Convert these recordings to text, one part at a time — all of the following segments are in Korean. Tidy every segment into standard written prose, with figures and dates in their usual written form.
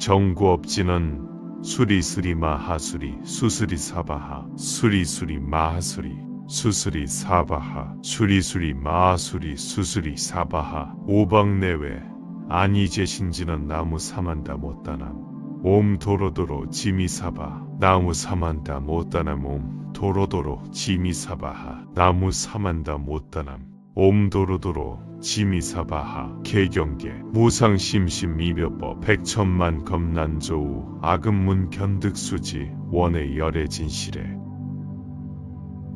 정구업지는 수리수리 마하수리 수수리 사바하 수리수리 마하수리 수수리 사바하 수리수리 마하수리 수수리 사바하 오박내외 아니제신지는 나무 사만다 못다남 옴 도로도로 지미사바 나무 사만다 못다남 옴 도로도로 지미사바하 나무 사만다 못다남 옴 도로도로 지미사바하 개경계 무상심심 이묘법 백천만 검난조우 악음문 견득수지 원의 열애 진실에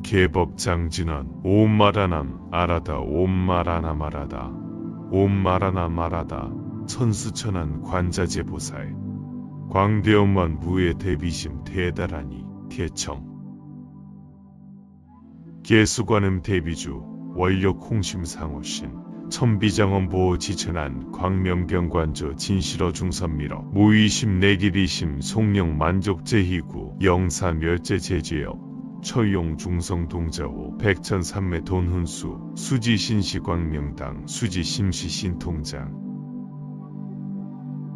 개법장진원 옴마라남 아라다 옴마라나 마라다 옴마라나 마라다 천수천한 관자재보살 광대엄만 무의 대비심 대다라니 대청 계수관음 대비주 원력 홍심상호신 천비장엄 보호 지천한 광명경관조 진실어 중선미러 무의심 내길이심 송령 만족제희구 영사멸제 제지역 처용 중성동자호 백천삼매 돈훈수 수지신시광명당 수지심시신통장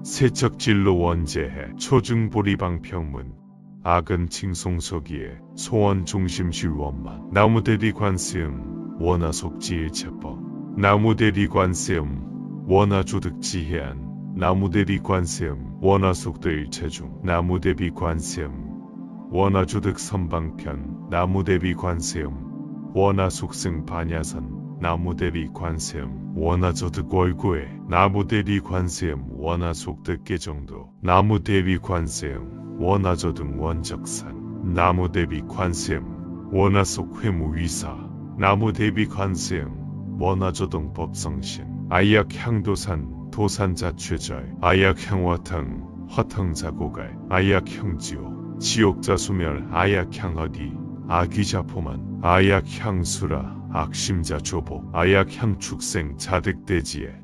세척진로 원제해 초중보리방평문 악은 칭송서기에 소원중심실원만 나무대리관세음 원하속지일체법 나무대리관세음 원하조득지해안 나무대리관세음 원하속도일체중 나무대비관세음 원하조득 선방편 나무대비관세음 원하속승 반야선 나무대비관세음 원하조득 월고에 나무대비관세음 원하속득 개정도 나무대비관세음 원하조득 원적산 나무대비관세음 원하속 회무위사 나무대비관세음 원하조동 법성신 아약향도산 도산자최절 아약향화탕 화탕자고갈 아약형지오 지옥자소멸 아약향어디 아기자포만 아약향수라 악심자 조보 아약향축생 자득대지에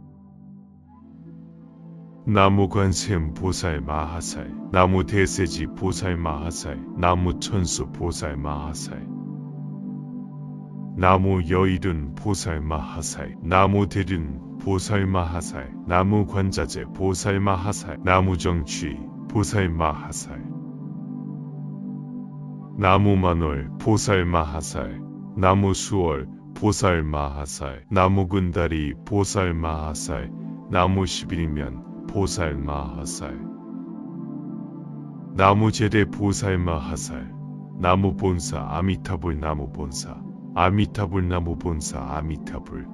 나무관세음 보살 마하살 나무대세지 보살 마하살 나무천수 보살 마하살 나무여일은 보살 마하살 나무대륜 보살 마하살 나무관자재 보살 마하살 나무정취 보살 마하살 나무만월 보살 마하살 나무수월 보살 마하살 나무군다리 보살 마하살 나무십일면 보살 마하살 나무제대 보살 마하살 나무본사 아미타불 나무본사 아미타불 나무본사 아미타불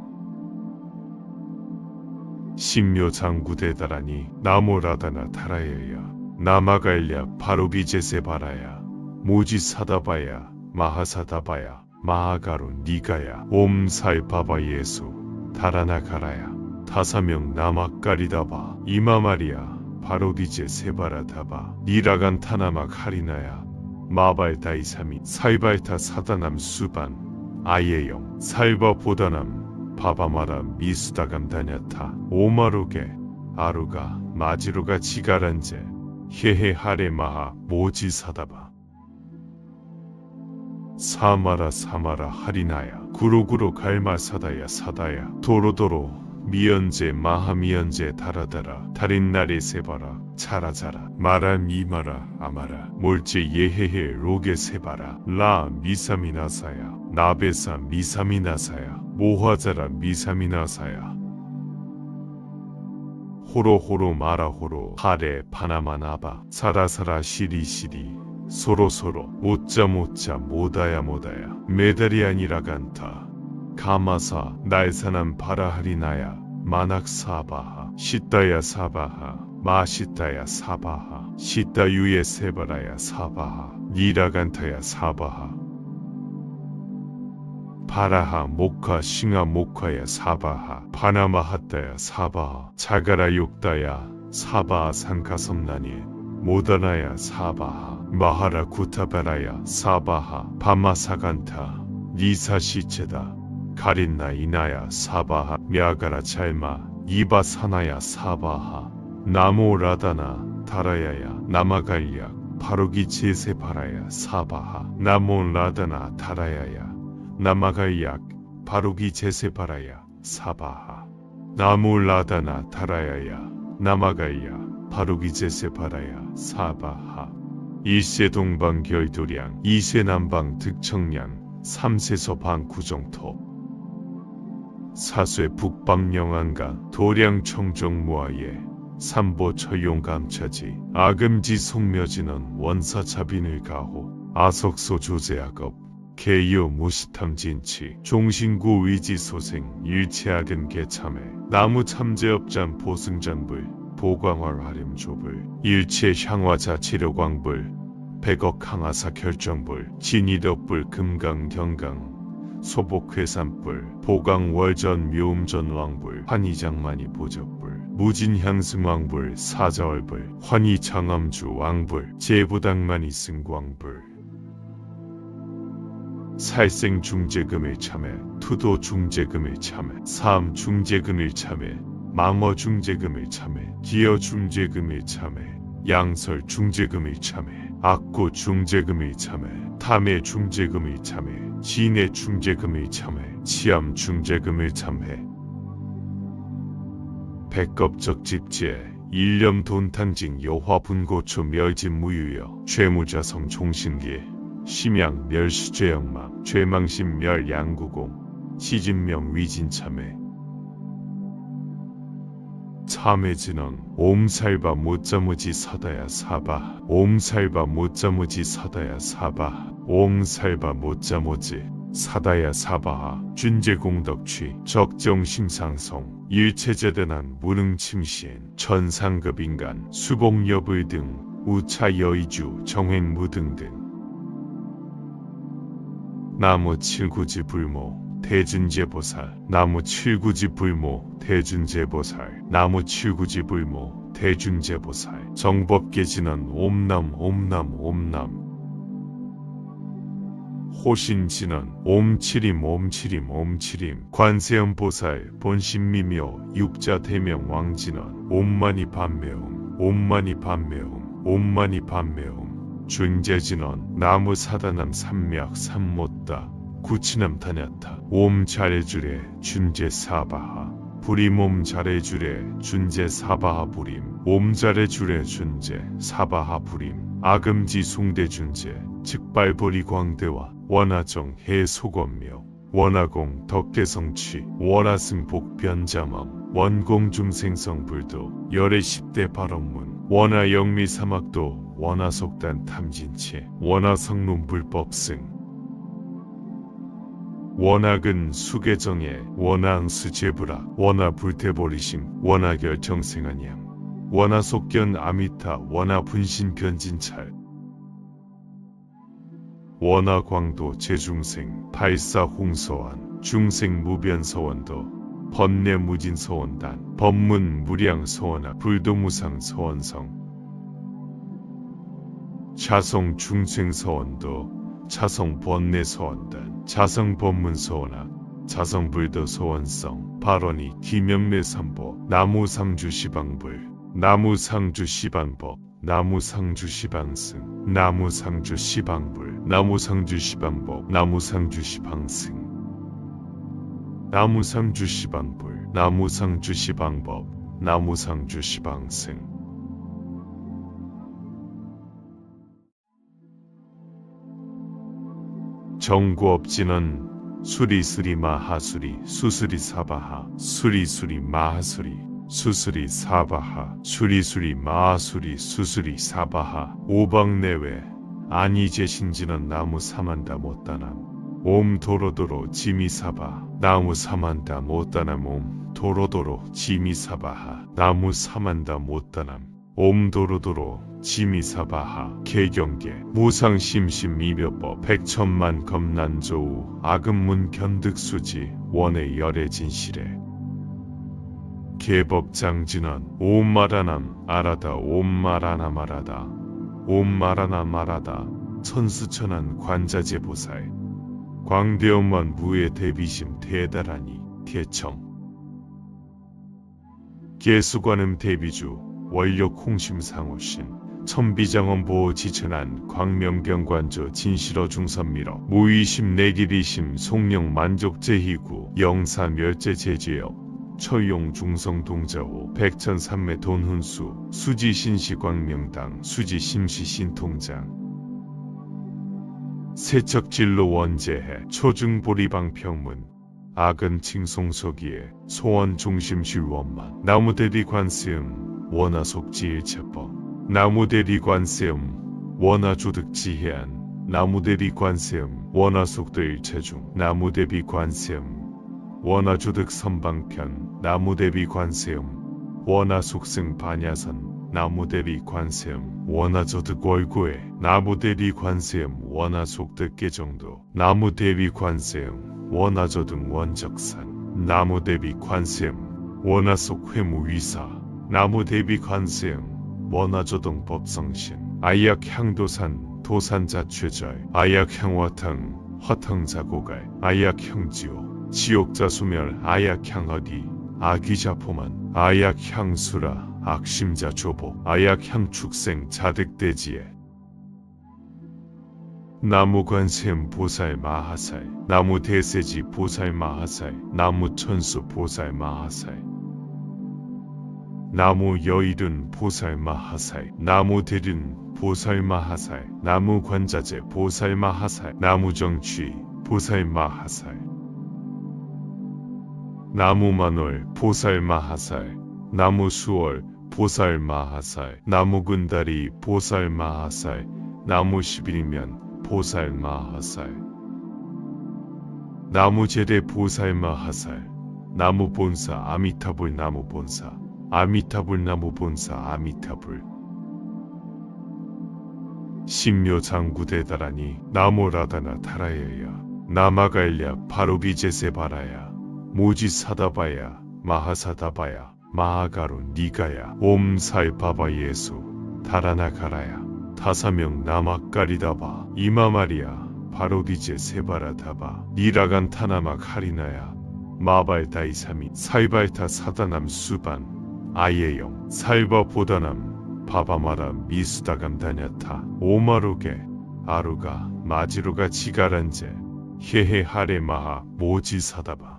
신묘장구대다라니 나무라다나 타라야야 나마갈랴 바로비제세바라야 모지사다바야 마하사다바야 마하가루 니가야 옴살바바 예수 다라나가라야 다사명 나막가리다바 이마마리야 바로디제 세바라다바 니라간 타나막 하리나야 마발다이사미 살발타 사다남 수반 아예영 살바보다남 바바마라 미수다감 다냐타 오마루게 아루가 마지루가 지가란제 헤헤하레마하 모지사다바 사마라 사마라 하리나야 구로구로 갈마사다야 사다야 도로도로 미연제 마하미연제 다라다라 달인나리 세바라 차라자라 마라 미마라 아마라 몰제 예헤헤 로게 세바라 라 미사미나사야 나베사 미사미나사야 모화자라 미사미나사야 호로호로 마라호로 하레 파나마나바 사라사라 시리시리 소로소로 못자못자 모다야 모다야 메달이 아니라 간타 가마사 날사남 바라하리나야 마낙사바하 시따야 사바하 마시따야 사바하 시따유에 세바라야 사바하 니라간타야 사바하 바라하 모카 싱하 모카야 사바하 파나마하따야 사바하 자가라 욕다야 사바하 상가섬나니 모다나야 사바하 마하라 구타바라야 사바하 바마사간타 니사시체다 가린나 이나야 사바하 мя가라 잘마 이바사나야 사바하 나모라다나 다라야야 나마갈약 바로기 제세바라야 사바하 나모라다나 다라야야 나마갈약 바로기 제세바라야 사바하 나모라다나 다라야야 나마갈약 바루기제세바라야 사바하. 1세 동방 결도량 2세 남방 득청량 3세 서방 구정토 4쇄 북방 영안가 도량 청정 무아예 3보 처용 감차지 아금지 송묘진원 원사 자빈을 가호 아석소 조제악업 개유 무시탐 진치 종신구 위지 소생 일체악은 개참해 나무 참제업잔 보승잔불 보광월 하림 조불 일체 향화자 치료광불 백억 항하사 결정불 진이덕불 금강 경강 소복회산불 보강월전 묘음전왕불 환희장만이 보적불 무진향승왕불 사자월불 환희장암주 왕불 제부당만이 승광불 살생 중재금일 참회 투도 중재금일 참회 사암 중재금일 참회 망어 중재금일 참회 기어 중재금일 참회 양설 중재금일 참회 악구 중재금일 참회 탐해 중재금일 참회 진해 중재금일 참회 치암 중재금일 참회 백겁적 집제 일념 돈탄징 여화 분고초 멸진 무유여 죄무자성 종신기 심양 멸수죄영망 죄망심 멸양구공 시진명 위진참회 참회진언 옴살바 못자무지 사다야 사바 옴살바 못자무지 사다야 사바 옴살바 못자무지 사다야 사바하 준재공덕취 적정심상성 일체제대난 무능침시엔 천상급인간 수복여불 등 우차여의주 정횡무등 등 나무 칠구지 불모 대준제보살 나무 칠구지 불모 대준제보살 나무 칠구지 불모 대준제보살 정법계진원 옴남 옴남 옴남 호신진원 옴치림 옴치림 옴치림 관세음보살 본신미묘 육자대명 왕진원 옴마니 반매음 옴마니 반매음 옴마니 반매음 준재진원 나무 사다남 삼맥 삼못다 구치남 다냐타 옴 잘해주래 준재 사바하 부림 옴 잘해주래 준재 사바하 부림 옴 잘해주래 준재 사바하 부림 아금지 숭대 준재 즉발보리 광대와 원하정 해소건묘 원하공 덕계성취 원하승 복변자멈 원공 중생성불도 열의 10대 발언문 원하영미 사막도 원하속단 탐진체 원하성론 불법승 원학은 수계정에 원하응수제부라 원하불태버리심 원하결정생한양 원하속견 아미타 원하분신변진찰 원하광도 제중생 발사홍서원 중생무변서원도 번뇌무진서원단 법문무량서원하 불도무상서원성 자성중생서원도 자성번뇌서원단 자성법문서원하 자성불도서원성 발언이 기명내삼보 나무상주시방불 나무상주시방법 나무상주시방승 나무상주시방불 나무상주시방법 나무상주시방승 나무상주시방불 나무상주시방법 나무상주시방승 정구업진은 수리수리 마하수리 수수리 사바하 수리수리 마하수리 수수리 사바하 수리수리 마하수리 수수리 사바하 오방내외 아니제신지는 나무 사만다 못다남 옴 도로도로 지미사바 나무 사만다 못다남 옴 도로도로 지미사바하 나무 사만다 못다남 옴 도로도로 지미사바하 개경계 무상심심 이묘법 백천만 검난조우 악음문 견득수지 원의 열의 진실에 개법장진원 옴마라남 아라다 옴마라나 마라다 옴마라나 마라다 천수천한 관자재보살 광대엄만 무의 대비심 대다라니 대청 계수관음 대비주 원력 홍심상호신 천비장엄보호 지천한 광명경관조 진실어 중선미러 무의심 내기리심 송령 만족제희구 영사멸제제죄역 처용 중성 동자호 백천 삼매 돈훈수 수지 신시 광명당 수지 심시 신통장 세척진로 원재해 초중보리방 평문 악은 칭송서기에 소원 중심실 원만 나무대리 관세음 원하속지일체법 나무대리 관세음 원하조득지해안 나무대리 관세음 원하속도일체중 나무대비 관세음 원하조득 선방편 나무대비 관세음 원하속승 반야선 나무대비 관세음 원하조득 월고에 나무대비 관세음 원하속득 개정도 나무대비 관세음 원하조득 원적산 나무대비 관세음 원하속 회무위사 나무대비 관세음 원하조동 법성신 아약향도산 도산자최절 아약향화탕 화탕자고갈 아약향지오 지옥자소멸 아약향어디 아기자포만 아약향수라 악심자 조보 아약향축생 자득대지에 나무관세음 보살 마하살 나무대세지 보살 마하살 나무천수 보살 마하살 나무여일은 보살 마하살 나무대륜 보살 마하살 나무관자재 보살 마하살 나무정취 보살 마하살 나무만월 보살 마하살 나무수월 보살 마하살 나무군다리 보살 마하살 나무11면 보살 마하살 나무제대 보살 마하살 나무본사 아미타불 나무본사 아미타불 나무본사 아미타불 신묘장구대다라니 나모라다나 타라야야 나마갈랴 바로비제세바라야 모지사다바야 마하사다바야 마하가로 니가야 옴살바바 예수 다라나가라야 다사명 나막가리다바 이마마리야 바로디제 세바라다바 니라간 타나막 하리나야 마발다이사미 사이발타 사다남 수반 아예영 살바보다남 바바마라 미수다감 다냐타 오마로게 아루가 마지로가 지가란제 헤헤하레 마하 모지사다바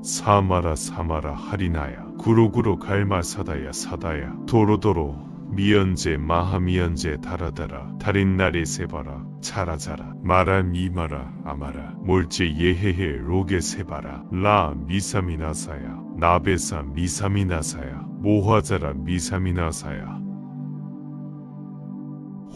사마라 사마라 하리나야 구로구로 갈마사다야 사다야 도로도로 미연제 마하미연제 다라다라 달인나리 세바라 차라자라 마라 미마라 아마라 몰제 예헤헤 로게 세바라 라 미사미나사야 나베사 미사미나사야 모화자라 미사미나사야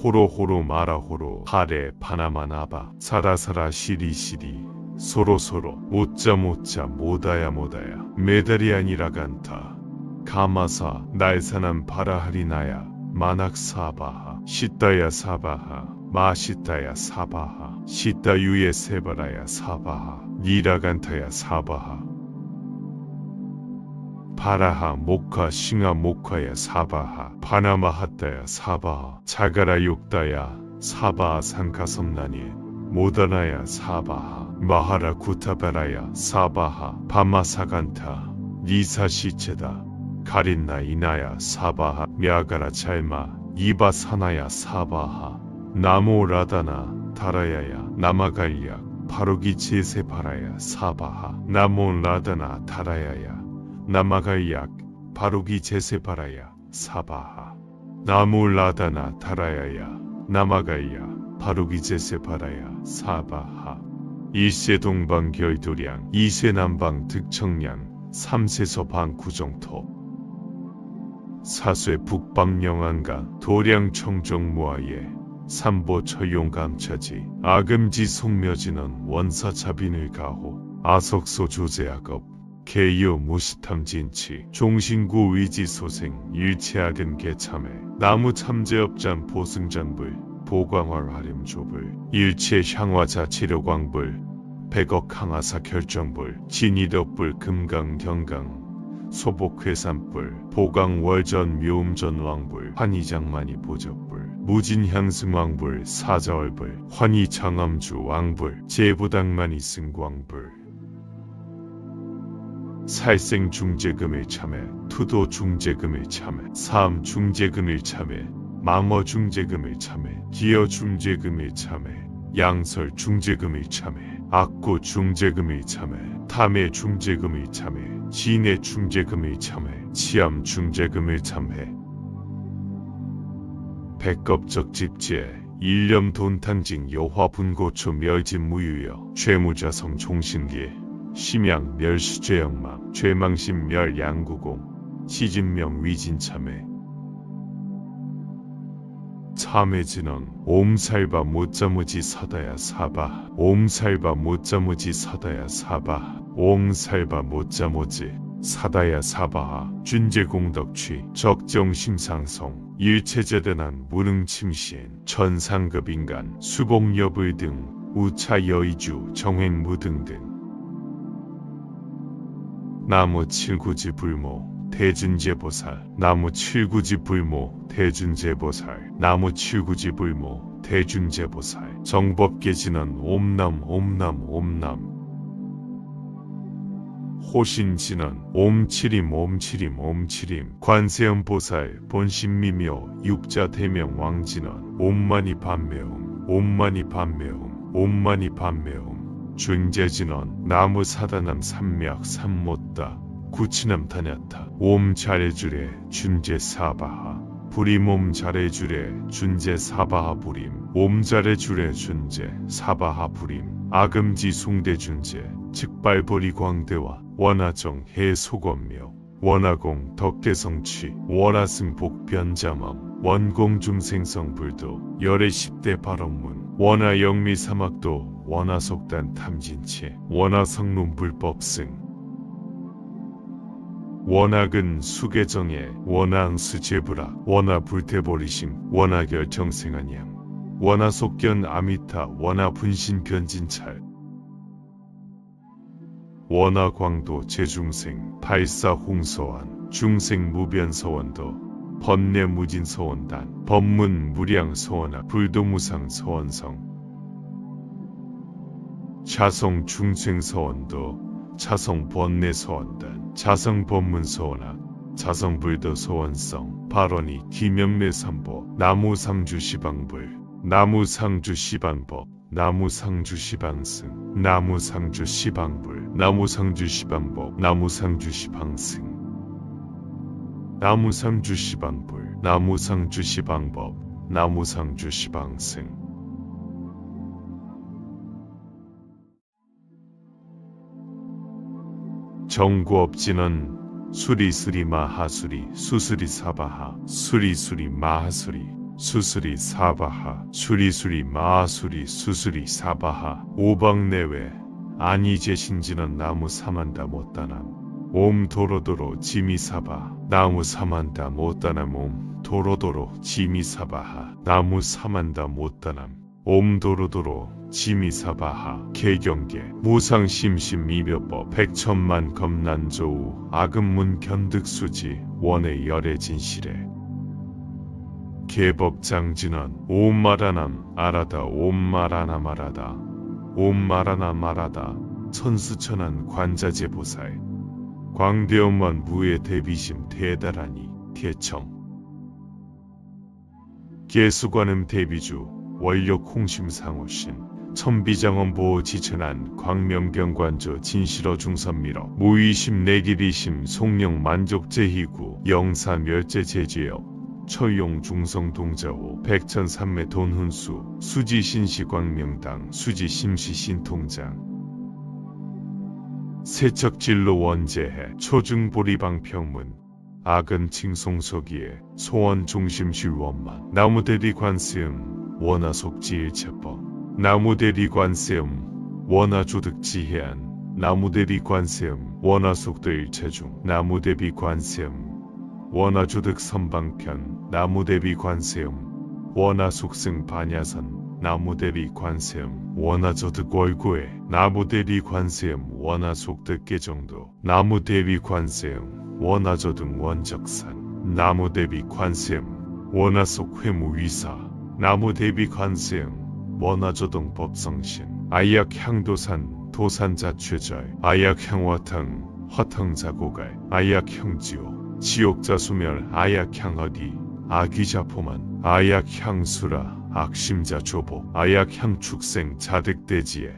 호로호로 마라호로 하레 파나마나바 사라사라 시리시리 소로소로 못자못자 모다야 모다야 메달이 아니라 간타 가마사 날사남 바라하리나야 마낙사바하 시따야 사바하 마시따야 사바하 시따유에 세바라야 사바하 니라간타야 사바하 바라하 목화 싱하 목화야 사바하 바나마하따야 사바하 자가라 욕다야 사바하 상가섬나니 모다나야 사바하 마하라 구타바라야 사바하 바마사간타 니사시체다 가린나 이나야 사바하 мя가라 잘마 이바사나야 사바하 나모라다나 다라야야 나마갈약 바로기 제세바라야 사바하 나모라다나 다라야야 나마갈약 바로기 제세바라야 사바하 나모라다나 다라야야 나마갈약 바로기 제세바라야 사바하 일세 동방 결도량 이세 남방 득청량 삼세서 방구정토 사쇠 북방 영안가 도량 청정 모아예 삼보 처용 감차지 아금지 송묘진원 원사 자빈을 가호 아석소 조제악업 개요 무시탐 진치 종신구 위지 소생 일체악은 개참해 나무 참제업잔 보승장불 보광월 하림 조불 일체 향화자 치료광불 백억 항하사 결정불 진이덕불 금강 경강 소복회산불 보강월전 묘음전 왕불 환희장만이 보적불 무진향승왕불 사자월불 환희장암주 왕불 제부당만이 승광불 살생 중재금일 참회 투도 중재금일 참회 사암 중재금일 참회 망어 중재금일 참회 기어 중재금일 참회 양설 중재금일 참회 악구 중재금일 참회 탐의 중재금의 참회, 진의 중재금의 참회, 치암 중재금의 참회. 백겁적 집지에 일념 돈탄징 여화 분고초 멸진 무유여 죄무자성 종신기 심양 멸수죄영망 죄망심 멸 양구공 시진명 위진참회. 참회진언 옴살바 못자무지 사다야 사바 옴살바 못자무지 사다야 사바 옴살바 못자무지 사다야 사바하 준재공덕취 적정심상성 일체제대난 무능침신 천상급인간 수복여불 등 우차여의주 정횡무 등등. 나무 칠구지 불모 대준제보살 나무 칠구지 불모 대준제보살 나무 칠구지 불모 대준제보살 정법계진언 옴남 옴남 옴남 호신진언 옴치림 옴치림 옴치림 관세음보살 본신미묘 육자대명 왕진언 옴마니 반매음 옴마니 반매음 옴마니 반매음 준재진언 나무사다남 삼맥 삼못다 구치남 다냐타 옴 잘해주래 준재사바하 부림 옴 잘해주래 준재사바하 부림 옴 잘해주래 준재사바하 부림 아금지 숭대준재 즉발보리 광대와 원하정 해소건묘 원하공 덕계성취 원하승 복변자멈 원공중생성불도 열의 10대 발언문 원하영미 사막도 원하속단 탐진체 원하성론 불법승 원학은 수계정에 원하응수제부라 원하불태버리심 원하결정생한양 원하속견 아미타 원하분신변진찰 원하광도 제중생 발사홍서원 중생무변서원도 법내무진서원단 법문무량서원하 불도무상서원성 자성중생서원도 자성번내서원단 자성법문서원하 자성불도서원성 발언이 기명내삼보 나무상주시방불 나무상주시방법 나무상주시방승 나무상주시방불 나무상주시방법 나무상주시방승 나무상주시방불 나무상주시방법 나무상주시방승. 정구업진은 수리수리 마하수리 수수리 사바하 수리수리 마하수리 수수리 사바하 수리수리 마하수리 수수리 사바하 오방내외 아니제신지는 나무 사만다 못다남 옴 도로도로 지미사바 나무 사만다 못다남 옴 도로도로 지미사바하 나무 사만다 못다남 옴 도로도로 지미사바하 개경계 무상심심미묘법 백천만 겁난조우 악음문 견득수지 원의 열의 진실에 개법장진언 옴마라남 아라다 옴마라나 마라다 옴마라나 마라다 천수천한 관자재보살 광대엄만 무의 대비심 대다라니 대청 계수관음 대비주 원력 홍심상호신 천비장엄보호 지천한 광명경관조 진실어 중선미러 무의심 내기리심 송령 만족제희구 영사멸제제지역 처용 중성동자호 백천삼매 돈훈수 수지신시광명당 수지심시신통장 세척진로 원제해 초중보리방평문 악은 칭송서기에 소원중심실원만 나무대리관세음 원하속지일체법 나무대리관세음 원하조득지해안 나무대리관세음 원하속도일체중 나무대비관세음 원하조득 선방편 나무대비관세음 원하속승 반야선 나무대비관세음 원하조득 월고에 나무대비관세음 원하속득계정도 나무대비관세음 원하조득 원적산 나무대비관세음 원하속 회무위사 나무대비관세음 원하조등 법성신 아약향도산 도산자최절 아약향화탕 화탕자고갈 아약형지오 지옥자수멸 아약향어디 아기자포만 아약향수라 악심자조보 아약향축생 자득대지에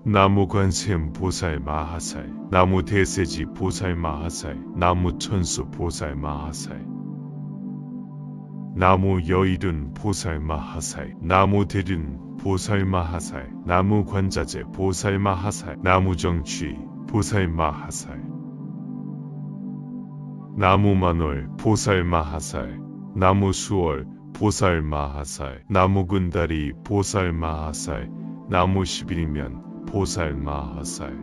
나무 관세음 보살 마하살, 나무 대세지 보살 마하살, 나무 천수 보살 마하살, 나무 여일은 보살 마하살, 나무 대륜 보살 마하살, 나무 관자재 보살 마하살, 나무 정취 보살 마하살, 나무 만월 보살 마하살, 나무 수월 보살 마하살, 나무 군다리 보살 마하살, 나무 11면 보살 마하살,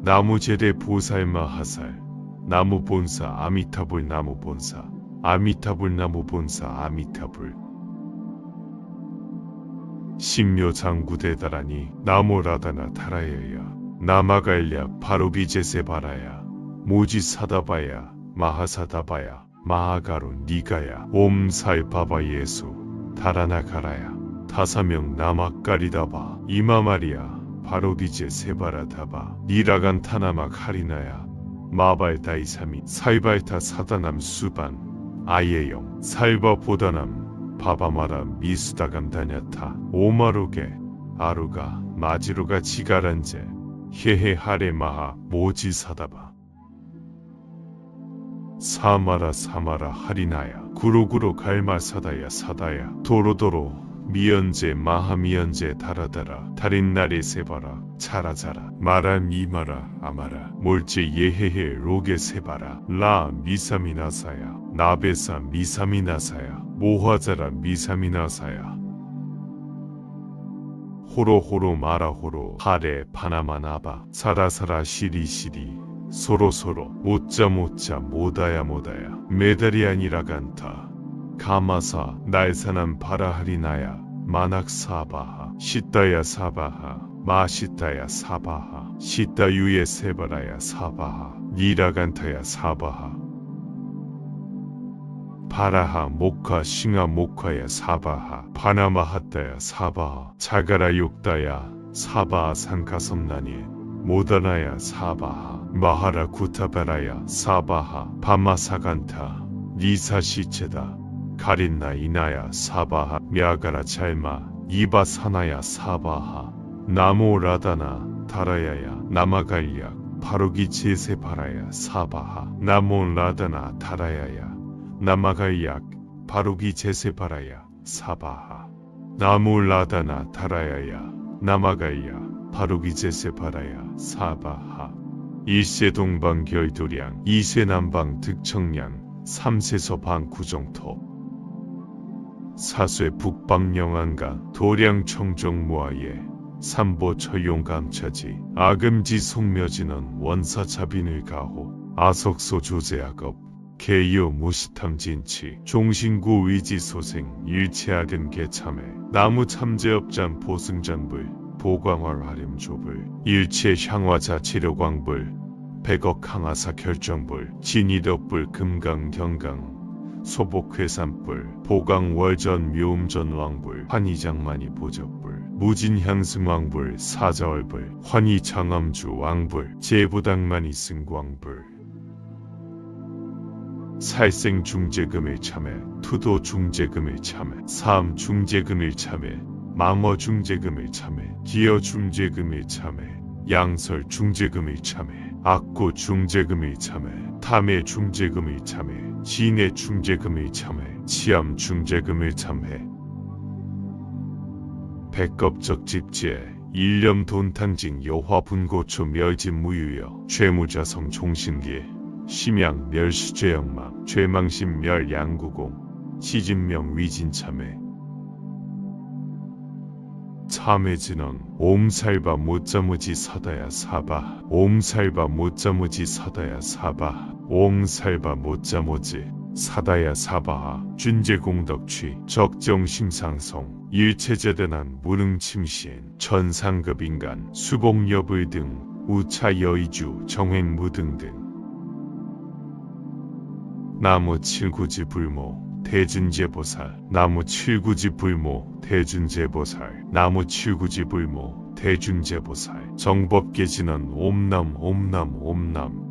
나무 제대 보살 마하살, 나무 본사 아미타불 나무 본사, 아미타불 나무 본사 아미타불, 신묘 장구 대다라니 나모라다나 타라야야, 나마갈랴 바로비제세바라야, 모지 사다바야, 마하사다바야, 마하가루 니가야, 옴살바바 예수, 다라나가라야, 다사명 나마까리다바, 이마마리야, 바로비제 세바라다바, 니라간 타나막 하리나야, 마발다이사미, 사이발타 사다남 수반, 아예영, 살바보다남, 바바마라 미수다감 다냐타, 오마로게, 아루가, 마지로가 지가란제, 헤헤하레 마하, 모지 사다바, 사마라 사마라 하리나야, 구로구로 갈마 사다야 사다야, 도로도로 미연제 마하미연제 다라다라, 달인나리 세바라 차라자라, 마라 미마라 아마라, 몰제 예헤헤 로게 세바라, 라 미사미나사야, 나베사 미사미나사야, 모화자라 미사미나사야, 호로호로 마라호로, 하레 파나마나바, 사라사라 시리시리, 소로소로, 못자 모다야 모다야, 메달이 아니라 간타, 가마사 날사남 바라하리나야, 마낙사바하, 시따야 사바하, 마시따야 사바하, 시따유에 세바라야 사바하, 니라간타야 사바하, 바라하 목화 싱하 목화야 사바하, 파나마하따야 사바하, 자가라 욕다야 사바하 상가섬나니, 모다나야 사바하, 마하라 구타바라야 사바하, 바마사간타 니사시체다, 가린나 이나야 사바하, мя가라 잘마 이바사나야 사바하, 나모라다나 다라야야, 나마갈약 바로기 제세바라야 사바하, 나모라다나 다라야야, 나마갈약 바로기 제세바라야 사바하, 나모라다나 다라야야, 나마갈약 바로기 제세바라야 사바하, 일세 동방 결도량, 이세 남방 득청량, 삼세서 방구정토, 사쇠 북방 영안가, 도량 청정 무아예, 삼보 처용 감차지, 아금지 송묘진원 원사 자빈을 가호, 아석소 조제악업, 개요 무시탐 진치, 종신구 위지 소생, 일체악은 개참해, 나무 참제업장 보승장불, 보광월 하림 조불, 일체 향화자 치료광불, 백억 항하사 결정불, 진이덕불 금강 경강, 소복회산불, 보강월전 묘음전 왕불, 환희장만이 보적불, 무진향승왕불, 사자월불, 환희장암주 왕불, 제부당만이 승광불, 살생 중재금일 참회, 투도 중재금일 참회, 사암 중재금일 참회, 망어 중재금일 참회, 기어 중재금일 참회, 양설 중재금일 참회, 악구 중재금일 참회, 탐해 중재금일 참회, 진해 중재금일 참회, 치암 중재금일 참회, 백겁적 집제, 일념 돈탕징 여화 분고초 멸진 무유여, 죄무자성 종신기, 심양 멸수죄영망, 죄망심 멸 양구공, 시진명 위진참회, 참회진언, 옴살바 못자무지 사다야 사바, 옴살바 못자무지 사다야 사바, 옴살바 못자무지 사다야 사바하, 준재공덕취, 적정심상성, 일체제대난 무능침신, 천상급인간, 수복여불 등, 우차여의주, 정횡무 등등, 나무 칠구지 불모, 대준제보살, 나무 칠구지 불모, 대준제보살, 나무 칠구지 불모, 대준제보살, 정법계진원 옴남 옴남 옴남,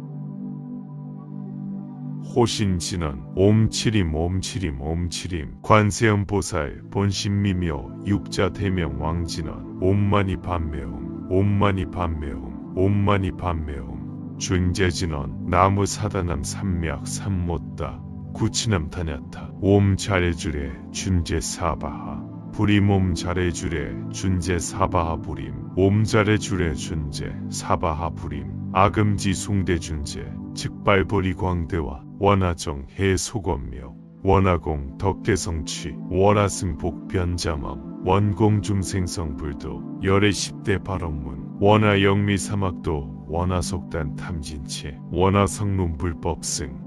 호신진원 옴치림 옴치림 옴치림 관세음보살 본신미묘 육자대명 왕진원 옴마니 반매음 옴마니 반매음 옴마니 반매음 준재진원 나무사다남 삼맥 삼못다 구치남 다냐타 옴 잘해주래 준재사바하 부림 옴 잘해주래 준재사바하 부림 옴 잘해주래 준재사바하 부림 아금지 숭대준재 즉발보리 광대와 원하정 해소건묘 원하공 덕계성취 원하승 복변자멈 원공중생성불도 열애 10대 발언문 원하영미 사막도 원하속단 탐진체 원하성론 불법승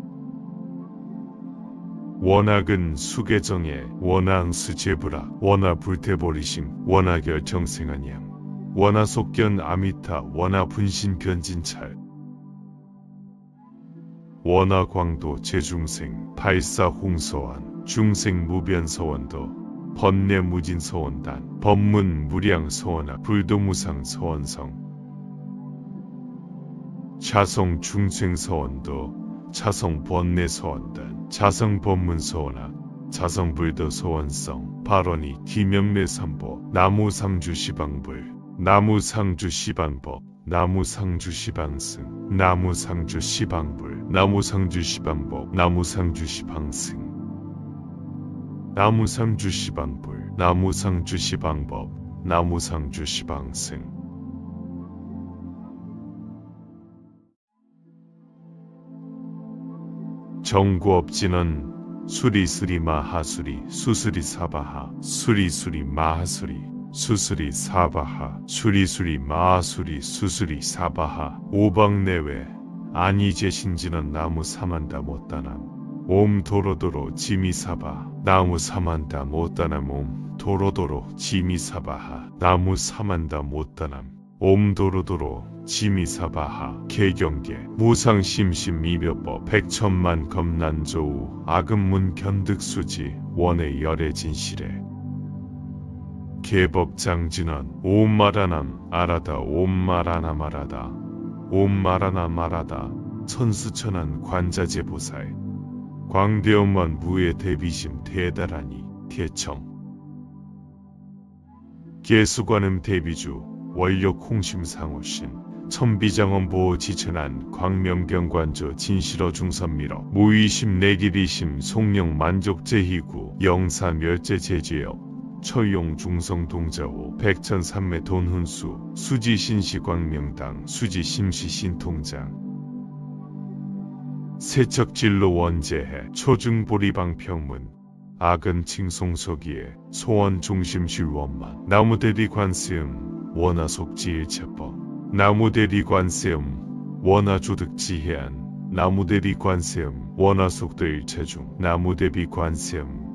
원학은 수계정에 원하응수제부라 원하불태보리심 원하결정생한양 원하속견 아미타 원하분신변진찰 원하광도 제중생 발사홍서원 중생무변서원도 번뇌무진서원단 법문무량서원하 불도무상서원성 자성중생서원도 자성번뇌서원단 자성법문서원하 자성불도서원성 발언이 기명매삼보 나무상주시방불 나무상주시방법 나무상주시방승 나무상주시방불 나무상주시방법 나무상주시방승 나무상주시방불 나무상주시방법 나무상주시방승 정구업진은 수리수리 마하수리 수수리 사바하 수리수리 마하수리 수수리 사바하 수리수리 마하수리 수수리 사바하 오방내외 아니제신지는 나무 사만다 못다남 옴 도로도로 지미사바 나무 사만다 못다남 옴 도로도로 지미사바하 나무 사만다 못다남 옴 도로도로 지미사바하 개경계 무상심심이묘법 백천만 검난조우 악음문 견득수지 원의 열애 진실에 개법장진원 옴마라남 아라다 옴마라나 마라다 옴마라나 마라다 천수천한 관자재보살 광대엄만 무의 대비심 대다라니 대청 계수관음 대비주 원력 홍심상호신 천비장엄보호 지천한 광명경관조 진실어 중선미러 무의심 내기리심 송령 만족제희구 영사멸제제지역 처용 중성동자호 백천삼매 돈훈수 수지신시광명당 수지심시신통장 세척진로 원제해 초중보리방평문 악은 칭송서기에 소원중심실원만 나무대리관세음 원하속지일체법 나무대리관세음 원하조득지해안 나무대리관세음 원하속도일체중 나무대비관세음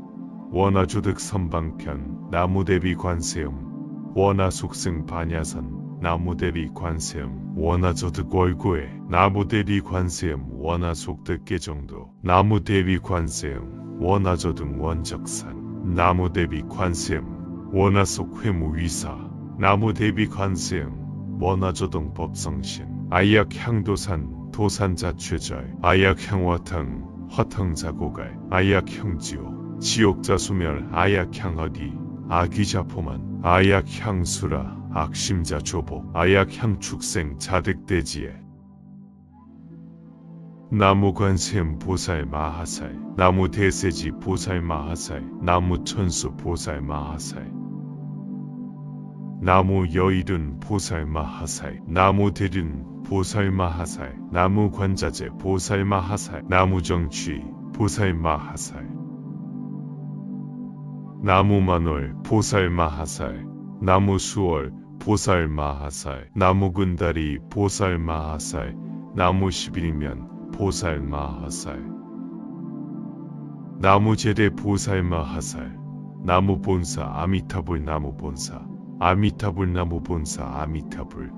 원하조득선방편 나무대비관세음 원하속승 반야선 나무대비관세음 원하조득월고에 나무대비관세음 원하속득계정도 나무대비관세음 원하조등 원적산 나무대비관세음 원하속회무위사 나무대비관세음 원하조등 법성신 아약향도산 도산자최절 아약향화탕 화탕자고갈 아약향지오 지옥자소멸 아약향어디 아기자포만 아약향수라 악심자조보 아약향축생 자득대지에 나무관세음 보살 마하살 나무대세지 보살 마하살 나무천수 보살 마하살 나무여일은 보살 마하살 나무대륜 보살 마하살 나무관자재 보살 마하살 나무정취 보살 마하살 나무만월 보살 마하살 나무수월 보살 마하살 나무군다리 보살 마하살 나무11면 보살 마하살 나무제대 보살 마하살 나무본사 아미타불 나무본사 아미타불 나무본사 아미타불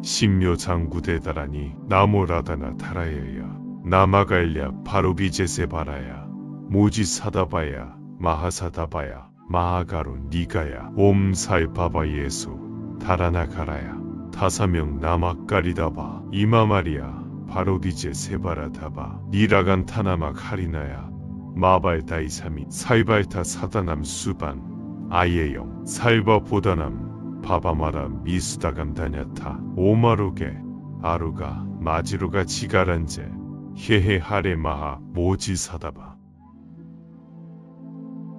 신묘장구대다라니 나모라다나 타라야야 나마갈랴 바로비제세바라야 모지사다바야 마하사다바야 마하가루 니가야 옴살바바 예수 다라나가라야 다사명 나마까리다바 이마마리야 바로디제 세바라다바 니라간 타나막 하리나야 마발다이사미 사이발타 사다남 수반 아예영 살바 보다남 바바마라 미수다감 다냐타 오마로게 아루가 마지로가 지가란제 헤헤 하레 마하 모지사다바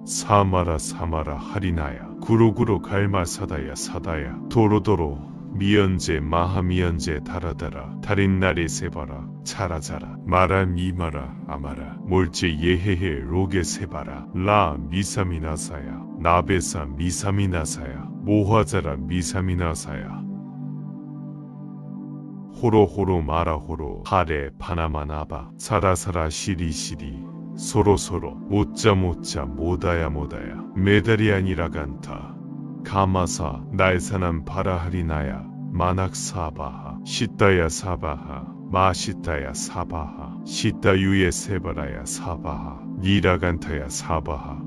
사마라 사마라 하리나야 구로구로 갈마 사다야 사다야 도로도로 미연제 마하 미연제 다라다라 달인나리 세바라 차라자라 마라 미마라 아마라 몰제 예헤헤 로게 세바라 라 미사미나사야 나베사 미사미나사야 모화자라 미사미나사야 호로호로 마라호로 하레 파나마나바 사라사라 시리시리 소로소로 못자못자 모다야 모다야 메다리아니라간타 가마사 날사남 바라하리나야 마낙사바하 시따야 사바하 마시따야 사바하 시따유에 세바라야 사바하 니라간타야 사바하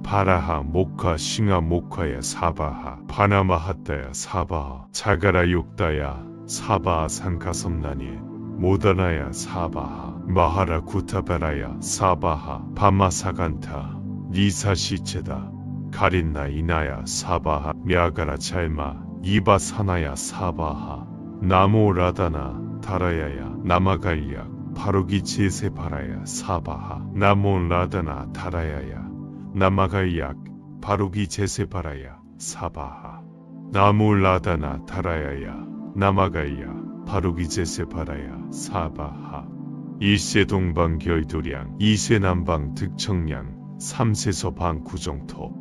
바라하 목화 싱하 목화야 사바하 파나마하따야 사바하 자가라 욕다야 사바하 상카섬나니 모다나야 사바하 마하라 구타바라야 사바하 바마사간타 니사시체다 가린나 이나야 사바하 мя가라 잘마 이바사나야 사바하 나모라다나 다라야야 나마갈약 바로기 제세바라야 사바하 나모라다나 다라야야 나마갈약 바로기 제세바라야 사바하 나모라다나 다라야야 나마갈약 바로기 제세바라야 사바하 일세 동방 결도량 이세 남방 득청량 삼세서 방구정토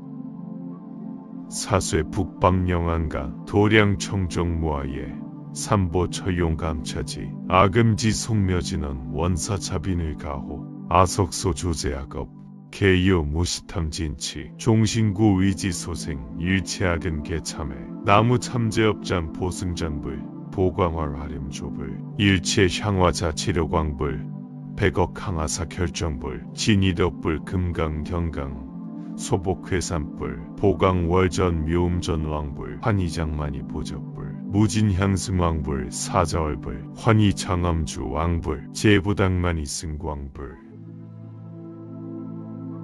사쇠 북방 영안가 도량 청정 무아예 삼보 처용 감차지 아금지 송묘지는 원사 자빈을 가호 아석소 조제악업 개요 무시탐 진치 종신구 위지 소생 일체악은 개참해 나무 참제업장 보승장불 보광월 하림 조불 일체 향화자 치료광불 백억 항하사 결정불 진이덕불 금강 경강 소복회산불 보강월전 묘음전 왕불 환희장만이 보적불 무진향승왕불 사자월불 환희장암주 왕불 제부당만이 승광불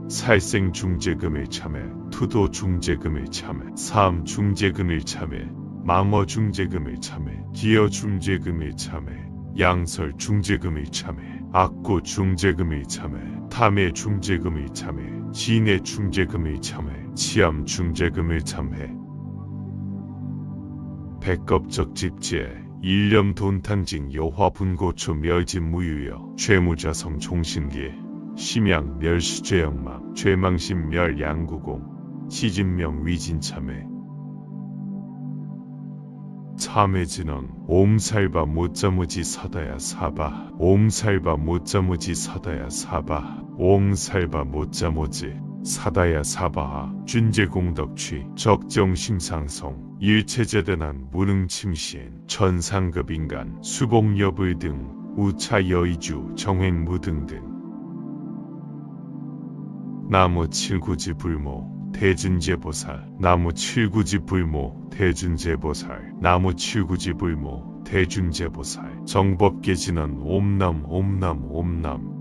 살생 중재금일 참회 투도 중재금일 참회 사암 중재금일 참회 망어 중재금일 참회 기어 중재금일 참회 양설 중재금일 참회 악구 중재금일 참회 탐해 중재금일 참회 진해 중재금일 참회 치암 중재금일 참회 백겁적 집제 일념 돈탕징 여화 분고초 멸진 무유여 죄무자성 종신기 심양 멸수죄영망 죄망심 멸 양구공 시진명 위진참회 참회진언 옴살바 못자무지 사다야 사바 옴살바 못자무지 사다야 사바 옴살바 못자무지 사다야 사바하 준재공덕취 적정심상성 일체제대난 무능침시엔 천상급인간 수복여불 등 우차여의주 정횡무 등등 나무 칠구지 불모 대준제보살 나무 칠구지 불모 대준제보살 나무 칠구지 불모 대준제보살 정법계진은 옴남 옴남 옴남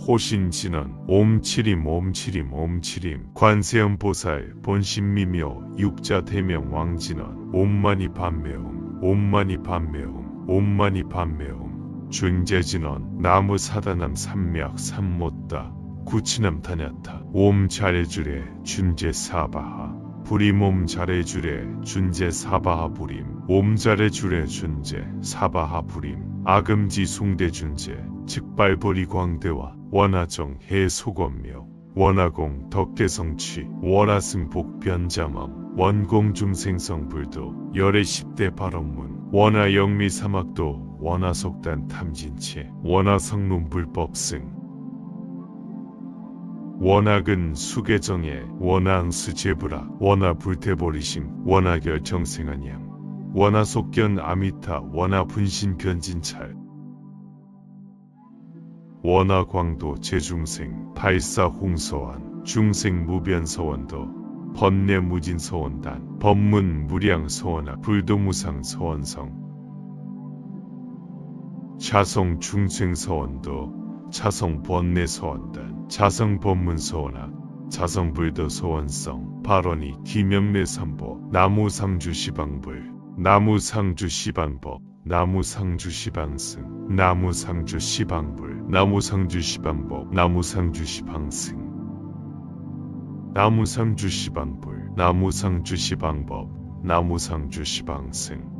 호신진은 옴치림 옴치림 옴치림 관세음보살 본신미묘 육자대명 왕진은 옴마니 반매음 옴마니 반매음 옴마니 반매음 준재진원 나무 사다남 삼맥 삼못다 구치남 다냐타 옴 잘해주래 준재 사바하 부림 옴 잘해주래 준재 사바하 부림 옴 잘해주래 준재 사바하 부림 아금지 숭대 준재 즉발보리 광대와 원하정 해소검묘 원하공 덕계성취 원하승 복변자멈 원공 중생성 불도 열애 10대 발언문 원하영미 사막도 원하속단 탐진체 원하성론 불법승 원학은 수계정에 원하응수제부라 원하불태보리심 원하결정생한양 원하속견 아미타 원하분신견진찰 원하광도 제중생 발사홍서원 중생무변서원도 번뇌 무진 소원단 법문 무량 소원아 불도무상 소원성 자성 중생 소원도 자성 번뇌 소원단 자성 법문 소원아 자성 불도 소원성 발언이 기면매 삼보 나무 상주 시방불 나무 상주 시방법 나무 상주 시방승 나무 상주 시방불 나무 상주 시방법 나무 상주 시방승 나무 상주 시방불 나무 상주 시방법 나무 상주 시방승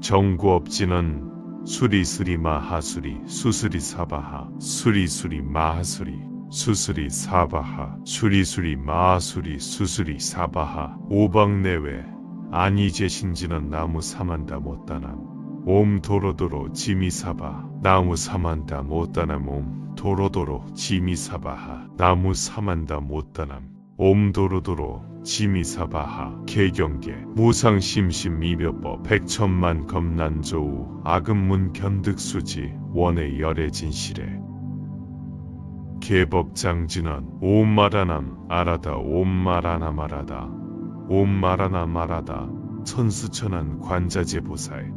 정구업지는 수리수리 마하수리 수수리 사바하 수리수리 마하수리 수수리 사바하 수리수리 마하수리 수수리 사바하 오방내외 아니제신지는 나무 사만다 못다남 옴 도로도로 지미사바 나무 사만다 못다남 옴 도로도로 지미사바하 나무 사만다 못다남 옴 도로도로 지미사바하 개경계 무상심심 이묘법 백천만 검난조우 악음문 견득수지 원의 열애 진실에 개법장진원 옴마라남 아라다 옴마라나 마라다 옴마라나 마라다 천수천한 관자재보살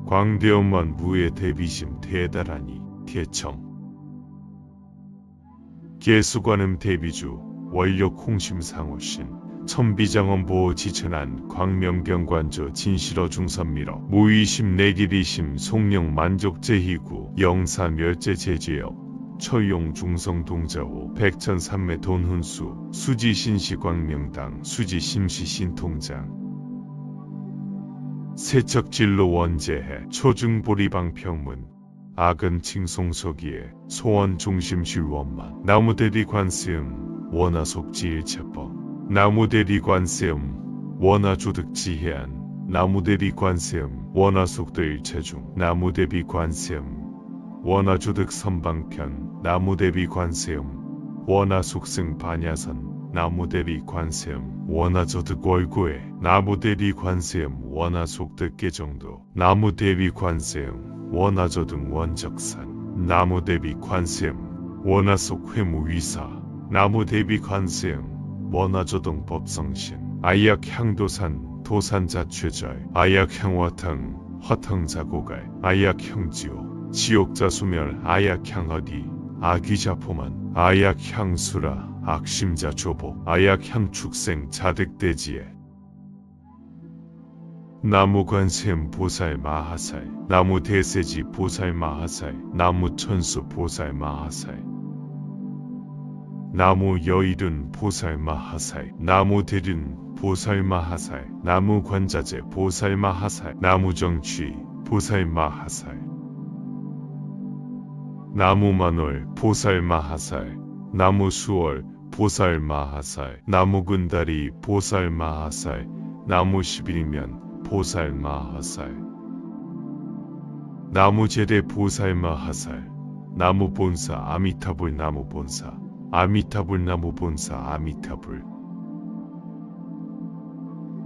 광대엄만 무의 대비심 대다라니 대청 계수관음 대비주 원력 홍심상호신 천비장엄 보호 지천한 광명경관조 진실어 중선미러 무의심 내길이심 송령 만족제희구 영사멸제 제지역 처용 중성동자호 백천삼매 돈훈수 수지신시광명당 수지심시신통장 세척진로 원제해 초중보리방평문 악은 칭송서기에 소원중심실원만 나무대리관세음 원하속지일체법 나무대리관세음 원하조득지해안 나무대리관세음 원하속도일체중 나무대비관세음 원하조득 선방편 나무대비관세음 원하속승 반야선 나무대비관세음 원하조득 월고에 나무대비관세음 원하속득 개정도 나무대비관세음 원하조득 원적산 나무대비관세음 원하속 회무위사 나무대비관세음 원하조등 법성신 아약향도산 도산자최절 아약향화탕 화탕자고갈 아약향지오 지옥자수멸 아약향어디 아기자포만 아약향수라 악심자 조보 아약향축생 자득대지에 나무관세음 보살 마하살 나무대세지 보살 마하살 나무천수 보살 마하살 나무여일은 보살 마하살 나무대륜 보살 마하살 나무관자재 보살 마하살 나무정취 보살 마하살 나무만월 보살 마하살 나무수월 보살 마하살 나무군다리 보살 마하살 나무11면 보살 마하살 나무제대 보살 마하살 나무본사 아미타불 나무본사 아미타불 나무본사 아미타불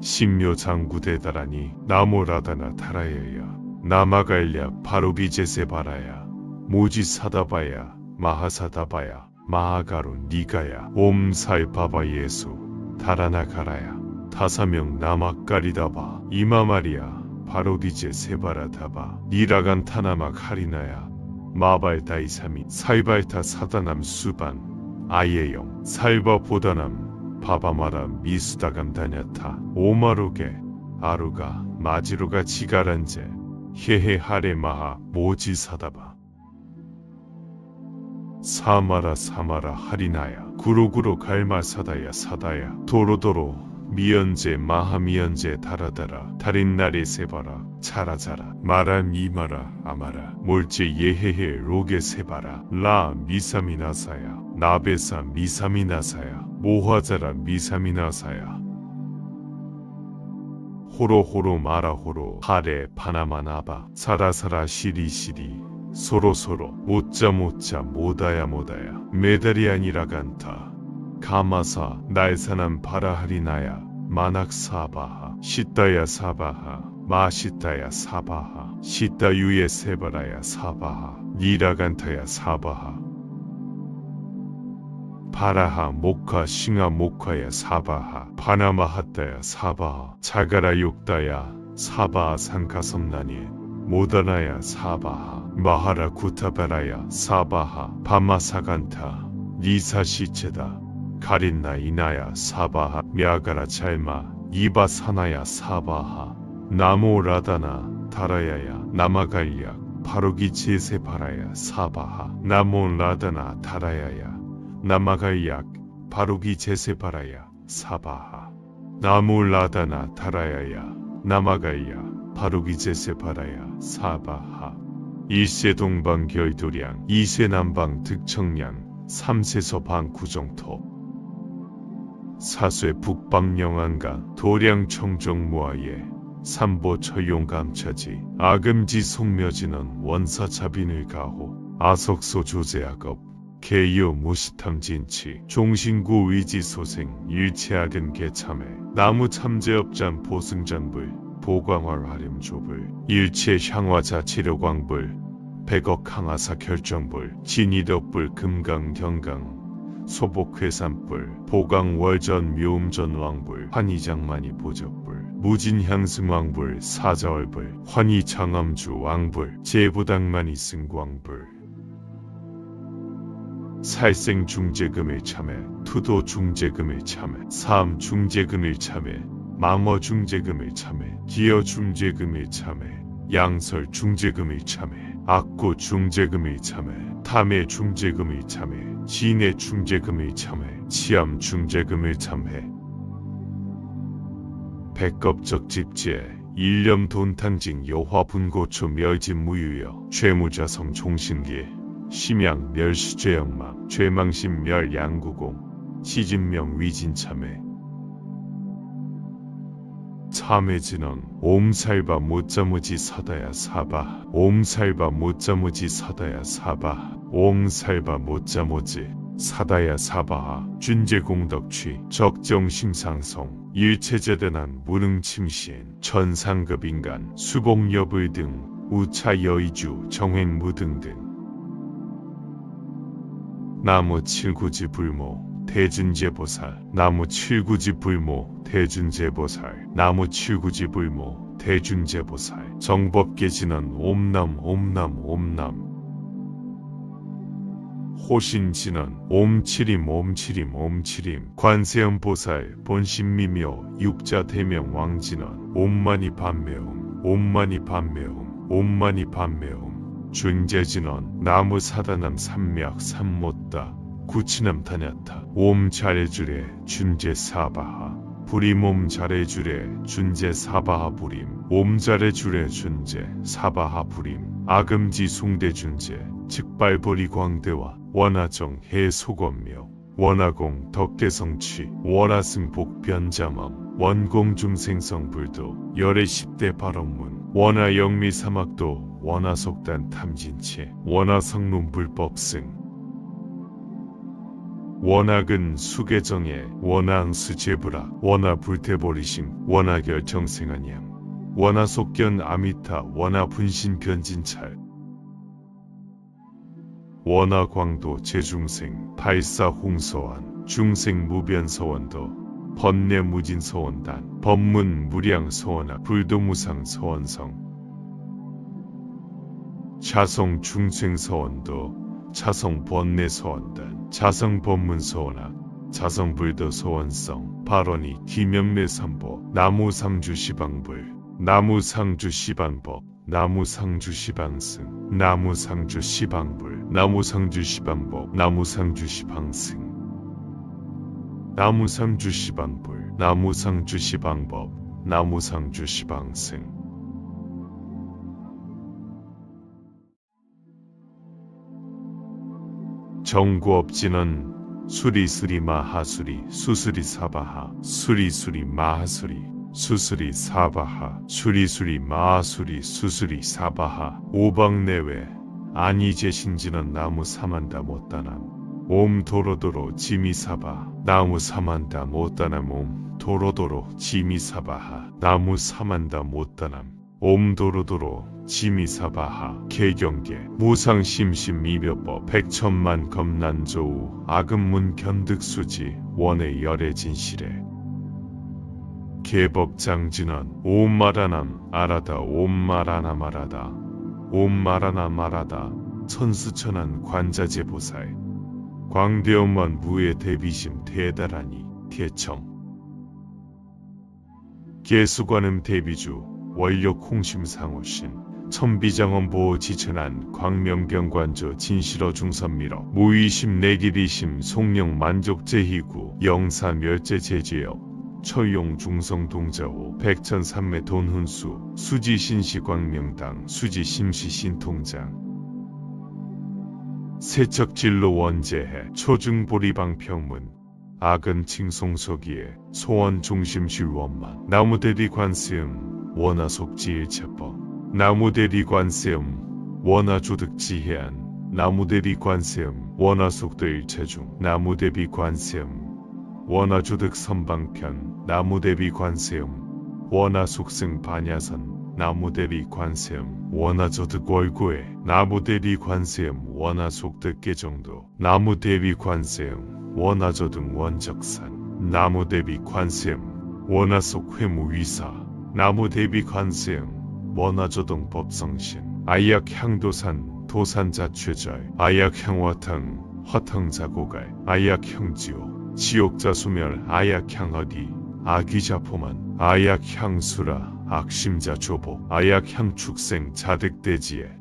신묘장구대다라니 나모라다나 타라야야 나마갈랴 바로비제세바라야 모지사다바야 마하사다바야 마하가루 니가야 옴살바바 예수 다라나가라야 다사명 나막가리다바 이마마리야 바로디제 세바라다바 니라간 타나막 하리나야 마발다이사미 살발타 사다남 수반 아예영 살바보다남 바바마라 미수다감 다냐타 오마로게 아루가 마지로가 지가란제 헤헤하레 마하 모지사다바 사마라 사마라 하리나야 구로구로 갈마사다야 사다야 도로도로 미연제 마하미연제 다라다라 달인나리 세바라 차라자라 마라 미마라 아마라 몰제 예헤헤 로게 세바라 라 미사미나사야 나베사 미사미나사야 모화자라 미사미나사야 호로호로 마라호로 하레 파나마나바 사라사라 시리시리 소로소로 못자못자 모다야 모다야 메달이 아니라 간타 가마사 날사남 바라하리나야 마낙사바하 시따야 사바하 마시따야 사바하 시따유에 세바라야 사바하 니라간타야 사바하 파라하 모카 싱하 모카야 사바하 파나마하따야 사바하 자가라 욕다야 사바하 산카섬나니 모다나야 사바하 마하라 구타바라야 사바하 바마사간타 니사시체다 가린나 이나야 사바하 мя가라 잘마 이바사나야 사바하 나모라다나 다라야야 나마갈약 바로기 제세바라야 사바하 나모라다나 다라야야 나마갈약 바로기 제세바라야 사바하 나몰라다나 다라야야 나마갈야 바로기 제세바라야 사바하 일세 동방 결도량 이세 남방 득청량 삼세서 방구정토 사쇠 북방 영안가 도량 청정 무아예 삼보 처용감차지 아금지 송묘지는 원사 자빈을 가호 아석소 조제악업 개요 무시탐진치 종신구 위지소생 일체악은 개참해 나무 참제업잔 보승장불 보광활 화렴조불 일체 향화자 치료광불 백억 항하사 결정불 진이덕불 금강 경강 소복회산불 보강월전 묘음전왕불 환희장만이 보적불 무진향승왕불 사자월불 환희장암주 왕불 제부당만이 승광불 살생 중재금일 참회 투도 중재금일 참회 사암 중재금일 참회 망어 중재금일 참회 기어 중재금일 참회 양설 중재금일 참회 악구 중재금일 참회 탐해 중재금일 참회 진해 중재금일 참회 치암 중재금일 참회 백겁적 집제 일념 돈탕징 여화 분고초 멸진 무유여 죄무자성 종신기 심양 멸수죄영망 죄망심 멸양구공 시진명 위진참회 참회진언 옴살바 못자무지 사다야 사바 옴살바 못자무지 사다야 사바 옴살바 못자무지 사다야 사바하 준재공덕취 적정심상성 일체제대난 무능침시엔 천상급인간 수복여불 등 우차여의주 정행무등 등 나무 칠구지 불모 대준제보살 나무 칠구지 불모 대준제보살 나무 칠구지 불모 대준제보살 정법계진은 옴남 옴남 옴남 호신진은 옴치림 옴치림 옴치림 관세음보살 본신미묘 육자대명 왕진은 옴마니 반매음 옴마니 반매음 옴마니 반매음 준재진원 나무 사다남 삼맥 삼못다 구치남 다냐타 옴 잘해주래 준재 사바하 부림 옴 잘해주래 준재 사바하 부림 옴 잘해주래 준재 사바하 부림 아금지 숭대 준재 즉발보리 광대와 원하정 해소건묘 원하공 덕계성취 원하승 복변자멈 원공 중생성불도 열의 10대 발언문 원하영미 사막도 원하속단 탐진체 원하성론 불법승 원학은 수계정에 원하응수제부라 원하불태보리심 원하결정생한양 원하속견 아미타 원하분신변진찰 원하광도 제중생 발사홍서원 중생무변서원도 번뇌무진서원단 법문무량서원하 불도무상서원성 자성중생서원도 자성번뇌서원단 자성법문서원하 자성불도서원성 발언이 기명내삼보 나무상주시방불 나무상주시방법 나무상주시방승 나무상주시방불 나무상주시방법 나무상주시방승 나무상주시방불 나무상주시방법 나무상주시방승 정구업지는 수리수리 마하수리 수수리 사바하 수리수리 마하수리 수수리 사바하 수리수리 마하수리 수수리 사바하 오방내외 아니제신지는 나무 사만다 못다남 옴 도로도로 지미사바 나무 사만다 못다남 옴 도로도로 지미사바하 나무 사만다 못다남 옴도로도로 지미사바하 개경계 무상심심이묘법 백천만 검난조우 악음문 견득수지 원의 열애진실에 개법장진원 옴마라남 아라다 옴마라나 마라다 옴마라나 마라다 천수천한 관자재보살 광대엄만 무의 대비심 대다라니 대청 개수관음 대비주 원력 홍심상호신 천비장엄보호 지천한 광명경관조 진실어 중선미러 무의심 내기리심 송령 만족제희구 영사멸제제지역 처용 중성동자호 백천삼매 돈훈수 수지신시광명당 수지심시신통장 세척진로 원제해 초중보리방평문 악은 칭송서기에 소원중심실원만 나무대리관세음 원하속지일체법 나무대리관세음 원하조득지해안 나무대리관세음 원하속도일체중 나무대비관세음 원하조득선방편 나무대비관세음 원하속승 반야선 나무대비관세음 원하조득월고에 나무대비관세음 원하속득계정도 나무대비관세음 원하조등 원적산 나무대비관세음 원하속회무위사 나무대비관세음 원하조등 법성신 아약향도산 도산자최절 아약향화탕 화탕자고갈 아약향지오 지옥자소멸 아약향어디 아기자포만 아약향수라 악심자조보 아약향축생 자득대지에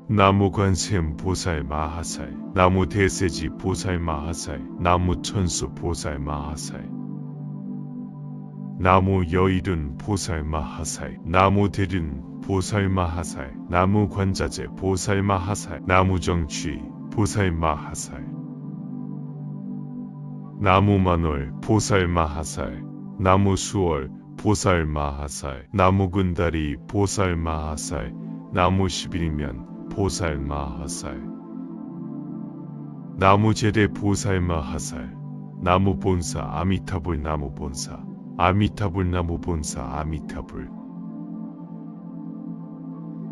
나무관세음 보살 마하살 나무대세지 보살 마하살 나무천수 보살 마하살 나무여일은 보살 마하살 나무대륜 보살 마하살 나무관자재 보살 마하살 나무정취 보살 마하살 나무만월 보살 마하살 나무수월 보살 마하살 나무근다리 보살 마하살 나무11면 보살 마하살 나무제대 보살 마하살 나무본사 아미타불 나무본사 아미타불 나무본사 아미타불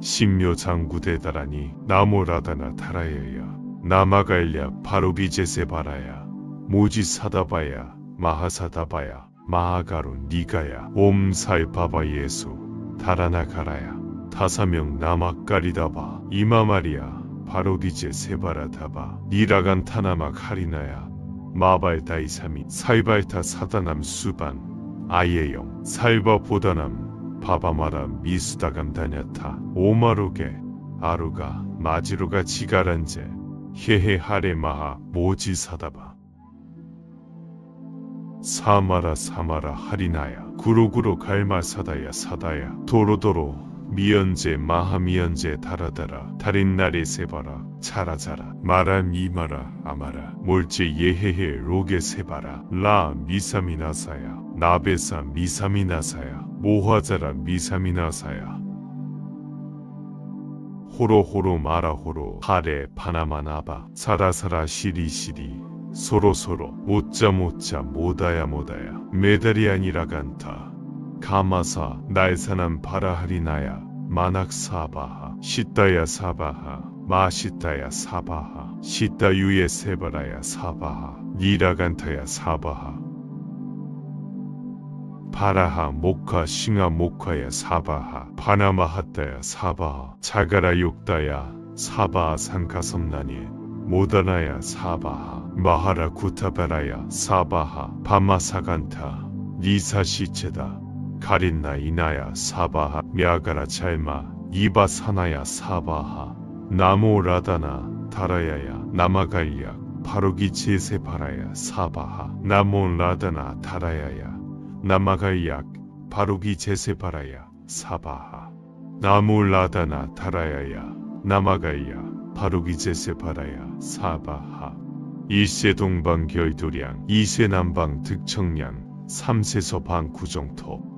신묘장구대다라니 나무라다나 타라야야 나마갈랴 바로비제세바라야 모지사다바야 마하사다바야 마하가루 니가야 옴살바바예수 다라나가라야 다사명 나막가리다바 이마마리야 바로디제 세바라다바 니라간 타나막 하리나야 마발다이사미 살발타 사다남 수반 아예영 살바보다남 바바마라 미수다감 다냐타 오마로게 아루가 마지로가 지가란제 헤헤하레 마하 모지사다바 사마라 사마라 하리나야 구로구로 갈마사다야 사다야 도로도로 미연제 마하미연제 다라다라 달인나리 세바라 차라자라 마라 미마라 아마라 몰제 예헤헤 로게 세바라 라 미사미나사야 나베사 미사미나사야 모화자라 미사미나사야 호로호로 마라호로 하레 파나마나바 사라사라 시리시리 소로소로 못자못자 모다야 모다야 메다리아니라간타 가마사 날사남 바라하리나야 마낙사바하 시따야 사바하 마시따야 사바하 시따유예 세바라야 사바하 니라간타야 사바하 바라하 목화 싱하 목화야 사바하 바나마하따야 사바하 자가라 욕다야 사바하 상가섬나니 모다나야 사바하 마하라 구타바라야 사바하 바마사간타 니사시체다 가린나 이나야 사바하 мя가라 잘마 이바사나야 사바하 나모라다나 다라야야 나마갈약 바로기 제세바라야 사바하 나모라다나 다라야야 나마갈약 바로기 제세바라야 사바하 나모라다나 다라야야 나마갈약 바로기 제세바라야 사바하 일세 동방 결도량 이세 남방 득청량 삼세서 방구정토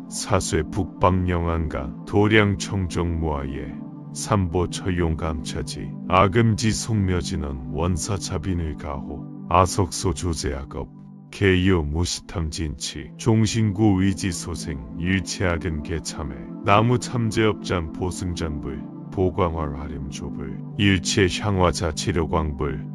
사쇠 북방 영안가 도량 청정 모아예 삼보 처용 감차지 아금지 송묘지는 원사 자빈을 가호 아석소 조제악업 개유 무시탐진치 종신구 위지소생 일체악은 개참해 나무 참제업장 보승전불 보광월 화렴조불 일체 향화자 치료광불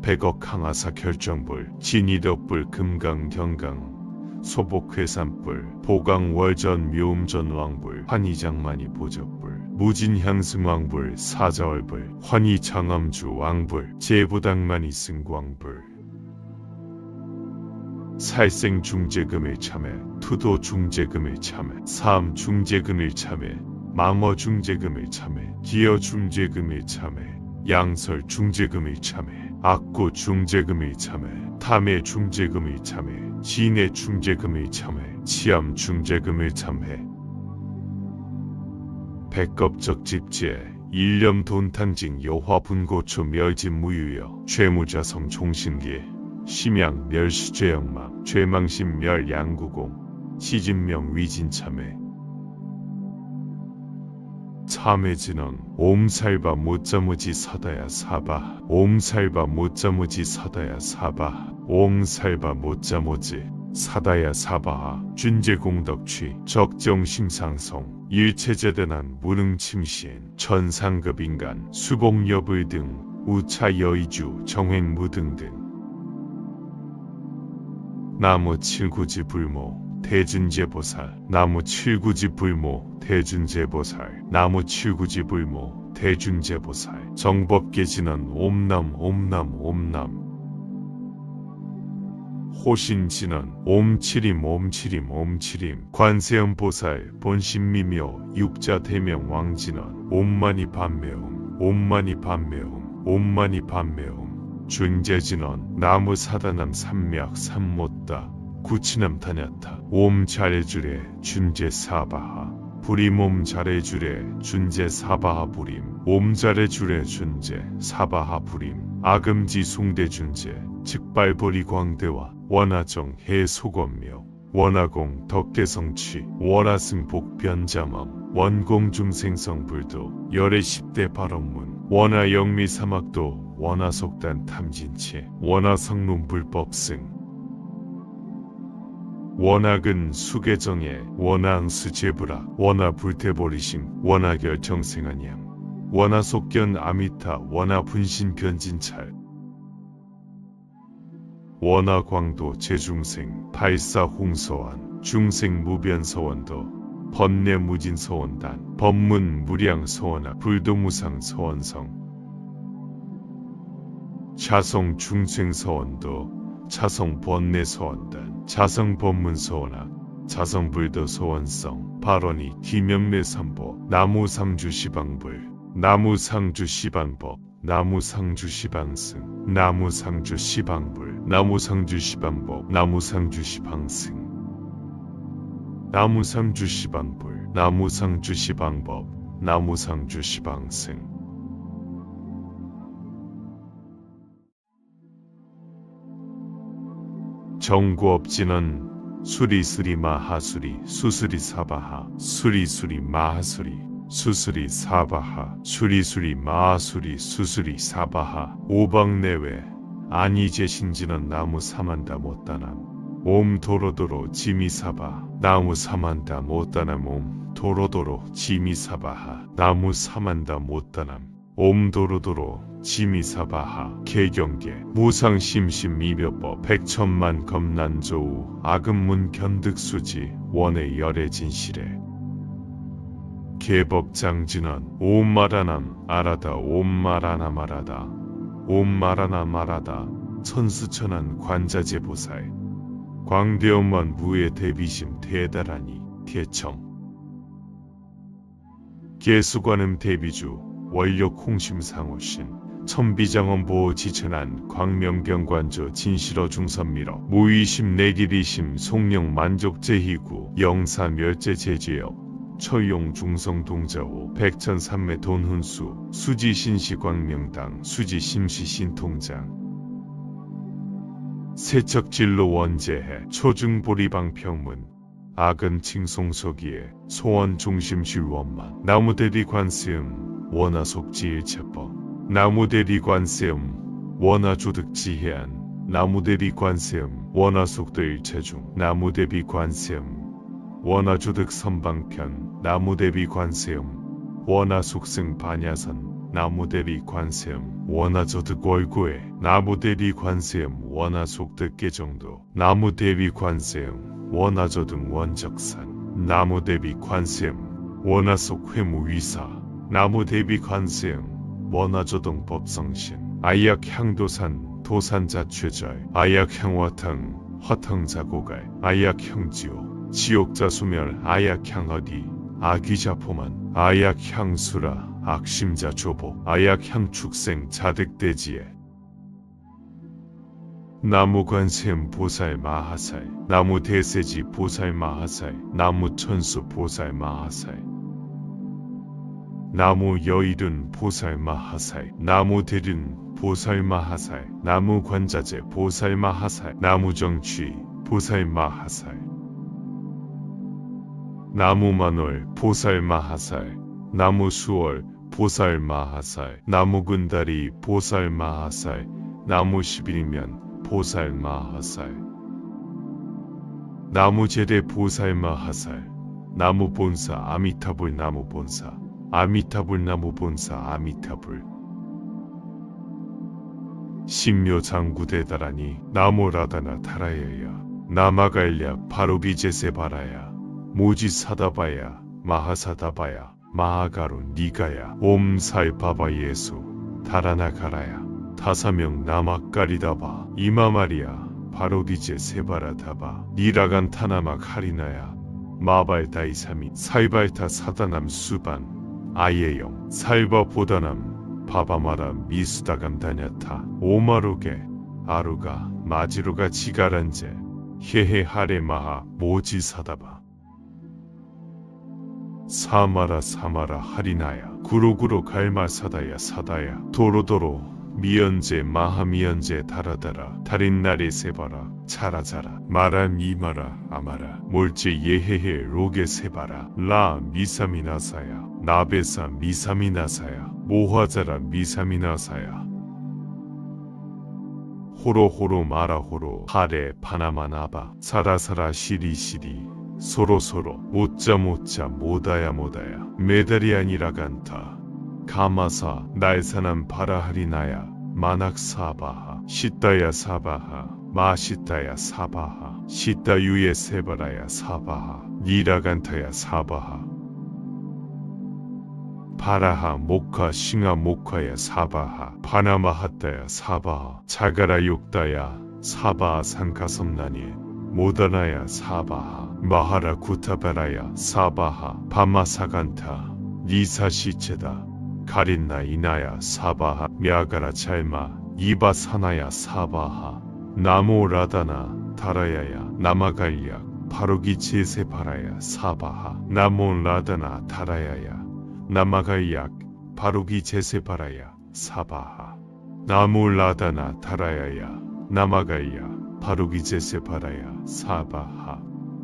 백억 항하사 결정불 진이덕불 금강경강 소복회산불 보강월전 묘음전왕불 환희장만이 보적불 무진향승왕불 사자월불 환희장암주 왕불 제부당만이 승광불 살생중재금일 참회 투도중재금일 참회 사암중재금일 참회 망어중재금일 참회 기어중재금일 참회 양설중재금일 참회 악구중재금일 참회 탐해중재금일 참회 진해중재금일 참회 치암중재금일 참회 백겁적 집제 일념 돈탕징 여화분고초 멸진무유여 죄무자성 종신기 심양 멸수죄영망 죄망심 멸양구공 시진명 위진참회 참회진언 옴살바 못자무지 사다야 사바 옴살바 못자무지 사다야 사바 옴살바 못자무지 사다야 사바하 준재공덕취 적정심상성 일체제대난 무능침신 천상급인간 수복여불 등 우차여의주 정횡무등 등 나무 칠구지 불모 대준제보살 나무 칠구지 불모 대준제보살 나무 칠구지 불모 대준제보살 정법계진언 옴남 옴남 옴남 호신진언 옴치림 옴치림 옴치림 관세음보살 본신미묘 육자대명 왕진언 옴마니 반매옴 옴마니 반매옴 옴마니 반매옴 준재진언 나무 사다남 삼맥 삼못다 구치남 다냐타 옴 잘해주래 준재 사바하 부림 옴 잘해주래 준재 사바하 부림 옴 잘해주래 준재 사바하 부림 아금지 숭대 준재 즉발보리 광대와 원하정 해소검묘 원하공 덕계성취 원하승 복변자멈 원공 중생성불도 열애 10대 발언문 원하영미 사막도 원하속단 탐진체 원하성론 불법승 원학은 수계정에 원하응수제부라 원하불태보리심 원하결정생한양 원하속견 아미타 원하분신변진찰 원하광도 제중생 발사홍서원 중생무변서원도 번뇌무진서원단 법문무량서원하 불도무상서원성 자성중생서원도 자성번뇌서원단 자성법문서원하 자성불도서원성 발언이 기명내삼보 나무상주시방불 나무상주시방법 나무상주시방승 나무상주시방불 나무상주시방법 나무상주시방승 나무상주시방불 나무상주시방법 나무상주시방승 정구업진은 수리수리 마하수리 수수리 사바하 수리수리 마하수리 수수리 사바하 수리수리 마하수리 수수리 사바하 오방내외 아니제신지는 나무 사만다 못다남 옴 도로도로 지미사바 나무 사만다 못다남 옴 도로도로 지미사바하 나무 사만다 못다남 옴 도로도로 지미사바하 개경계 무상심심 미묘법 백천만 검난조우 악음문 견득수지 원의 열애 진실에 개법장진언 옴마라남 아라다 옴마라나 마라다 옴마라나 마라다 천수천한 관자재보살 광대엄만 무의 대비심 대다라니 대청 개수관음 대비주 원력 홍심상호신 천비장엄보호 지천한 광명경관조 진실어 중선미러 무의심 내기리심 송령 만족제희구 영사멸제제지역 처용 중성동자호 백천삼매 돈훈수 수지신시광명당 수지심시신통장 세척진로 원제해 초중보리방평문 악은 칭송서기에 소원중심실원만 나무대리관세음 원하속지일체법 나무대리관세음 원하조득지해안 나무 대비 관세음 원화속도 일체중 나무 대비 관세음 원화조득 선방편 나무 대비 관세음 원화속승 반야선 나무 대비 관세음 원화조득 월구에 나무 대비 관세음 원화속득 개정도 나무 대비 관세음 원화조득 원적산 나무 대비 관세음 원화속 회무위사 나무 대비 관세음 원화조동 법성신 아약향도산 도산자최절 아약향화탕 화탕자고갈 아약향지오 지옥자소멸 아약향어디 아기자포만 아약향수라 악심자조보 아약향축생 자득대지에 나무관세음 보살 마하살 나무대세지 보살 마하살 나무천수 보살 마하살 나무여일은 보살 마하살 나무대륜 보살 마하살 나무관자재 보살 마하살 나무정취 보살 마하살 나무만월 보살 마하살 나무수월 보살 마하살 나무군다리 보살 마하살 나무11면 보살 마하살 나무제대 보살 마하살 나무본사 아미타불 나무본사 아미타불 나무본사 아미타불 신묘장구대다라니 나모라다나 타라야야 나마갈랴 바로비제세바라야 모지사다바야 마하사다바야 마하가루 니가야 옴살바바예수 다라나가라야 다사명 나마까리다바 이마마리야 바로비제세바라다바 니라간 타나막 하리나야 마발다이사미 살발타 사다남 수반 아예영 살바보다남 바바마라 미수다감 다냐타 오마로게 아루가 마지로가 지가란제 헤헤하레마하 모지사다바 사마라 사마라 하리나야 구로구로 갈마사다야 사다야 도로도로 미연제 마하미연제 다라다라 달인나리 세바라 차라자라 마라 미마라 아마라 몰제 예헤헤 로게 세바라 라 미사미나사야 나베사 미사미나사야 모화자라 미사미나사야 호로호로 마라호로 하레 파나마나바 사라사라 시리시리 소로소로 못자못자 모다야 모다야 메다리아니라간타 가마사 날사남 바라하리나야 마낙사바하 시따야 사바하 마시따야 사바하 시따유예 세바라야 사바하 니라간타야 사바하 바라하 목화 싱하 목화야 사바하 바나마하따야 사바하 자가라 욕다야 사바하 산가섬나니 모다나야 사바하 마하라 구타바라야 사바하 바마사간타 니사시체다 가린나 이나야 사바하 мя가라 잘마 이바사나야 사바하 나모라다나 다라야야 나마갈약 바로기 제세바라야 사바하 나모라다나 다라야야 나마갈약 바로기 제세바라야 사바하 나모라다나 다라야야 나마갈약 바로기 제세바라야 사바하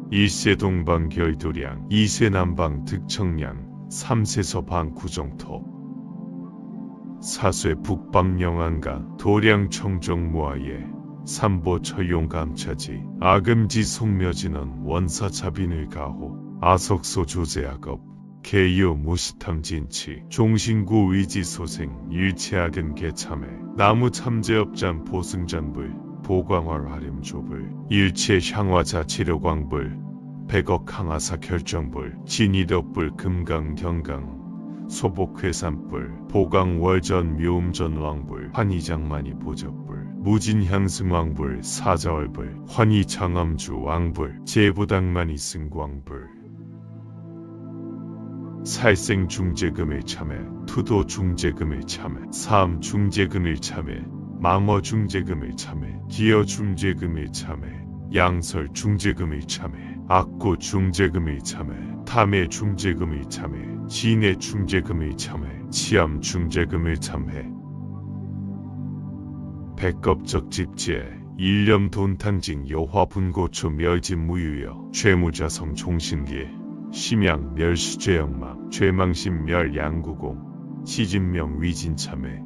일세 동방 결도량 이세 남방 득청량 삼세서 방구정토 사쇠 북방 영안가 도량 청정 모아예 삼보 처용 감차지 아금지 송묘진원 원사 자빈을 가호 아석소 조제악업 개요 무시탐 진치 종신구 의지 소생 일체악은 개참해 나무 참제업잔 보승잔불 보광월 하림 조불 일체 향화자 치료광불 백억 항하사 결정불 진이덕불 금강 경강 소복회산불 보강월전 묘음전 왕불 환희장만이 보적불 무진향승왕불 사자월불 환희장암주 왕불 제부당만이 승광불 살생중재금일 참회 투도중재금일 참회 사암중재금일 참회 망어중재금일 참회 기어중재금일 참회 양설중재금일 참회 악구중재금일 참회 탐해중재금일 참회 진해중재금일 참회 치암중재금일 참회 백겁적 집제 일념 돈탕징 여화분고초 멸진무유여 죄무자성 종신기 심양 멸수죄영망 죄망심 멸양구공 시진명 위진참회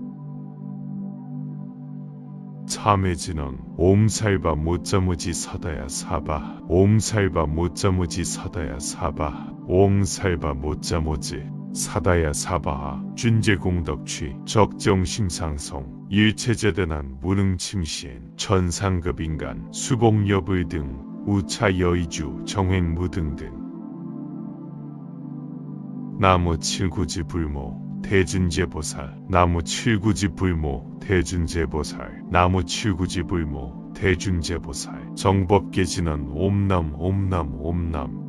참해진언 옴살바 못자무지 사다야 사바 옴살바 못자무지 사다야 사바 옴살바 못자무지 사다야 사바하 준재공덕취 적정심상성 일체재대난 무능침신 천상급인간 수복여불 등 우차여의주 정횡무등등 나무 칠구지 불모 대준재보살 나무 칠구지 불모 대준재보살 나무 칠구지 불모 대준재보살 정법계진언 옴남 옴남 옴남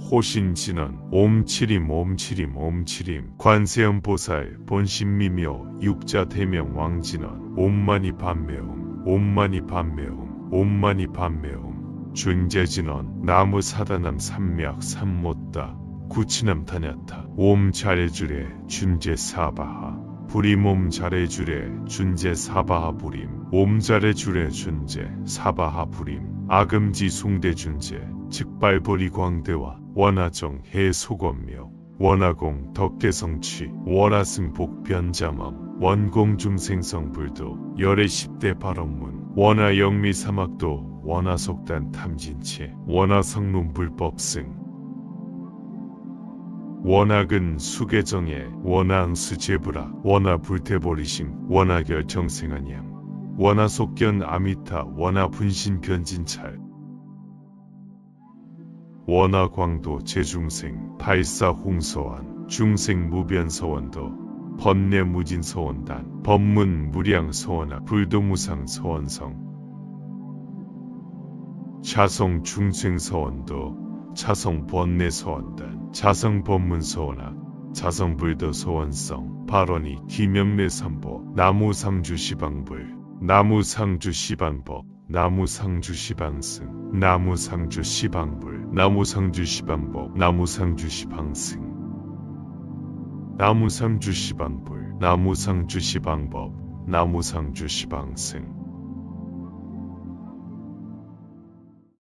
호신진언 옴치림 옴치림 옴치림 관세음보살 본신미묘 육자대명 왕진언 옴마니 반매음 옴마니 반매음 옴마니 반매음 준재진언 나무 사다남 삼맥 삼못다 구치남 다냐타 옴 잘해주래 준재 사바하 부림 옴 잘해주래 준재 사바하 부림 옴 잘해주래 준재 사바하 부림 아금지 숭대 준재 즉발보리 광대와 원하정 해소건묘 원하공 덕계성취 원하승 복변자멈 원공 중생성불도 열애 10대 발언문 원하영미 사막도 원하속단 탐진체 원하성론 불법승 원학은 수계정에 원하응수제부라 원하불태보리심 원하결정생한양 원하속견 아미타 원하분신견진찰 원하광도 제중생 발사홍서원 중생무변서원도 번뇌무진서원단 법문무량서원하 불도무상서원성 자성중생서원도 자성번뇌서원단 자성법문서원하 자성불도서원성 발언이 기명내삼보 나무상주시방불 나무상주시방법 나무상주시방승 나무상주시방불 나무상주시방법 나무상주시방승 나무상주시방불 나무상주시방법 나무상주시방승